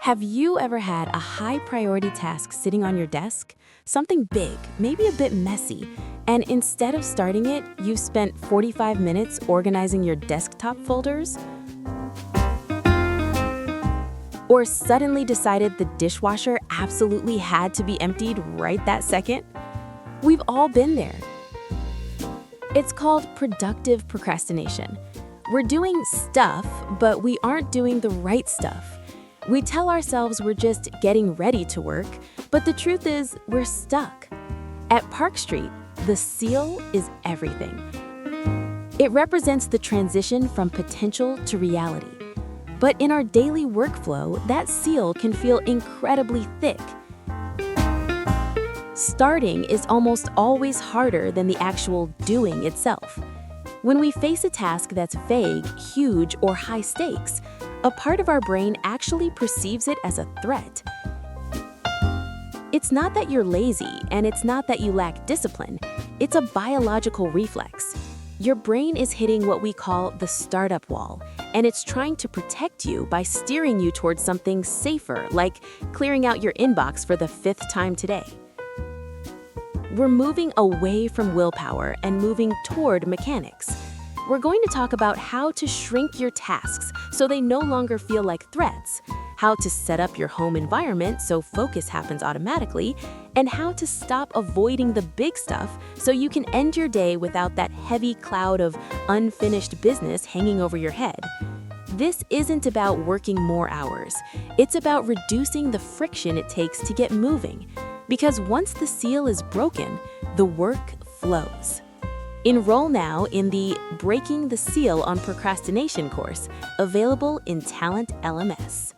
Have you ever had a high priority task sitting on your desk? Something big, maybe a bit messy, and instead of starting it, you've spent 45 minutes organizing your desktop folders? Or suddenly decided the dishwasher absolutely had to be emptied right that second? We've all been there. It's called productive procrastination. We're doing stuff, but we aren't doing the right stuff. We tell ourselves we're just getting ready to work, but the truth is we're stuck. At Park Street, the seal is everything. It represents the transition from potential to reality. But in our daily workflow, that seal can feel incredibly thick. Starting is almost always harder than the actual doing itself. When we face a task that's vague, huge, or high stakes, a part of our brain actually perceives it as a threat. It's not that you're lazy, and it's not that you lack discipline. It's a biological reflex. Your brain is hitting what we call the startup wall, and it's trying to protect you by steering you towards something safer, like clearing out your inbox for the 5th time today. We're moving away from willpower and moving toward mechanics. We're going to talk about how to shrink your tasks so they no longer feel like threats, how to set up your home environment so focus happens automatically, and how to stop avoiding the big stuff so you can end your day without that heavy cloud of unfinished business hanging over your head. This isn't about working more hours. It's about reducing the friction it takes to get moving. Because once the seal is broken, the work flows. Enroll now in the Breaking the Seal on Procrastination course, available in Talent LMS.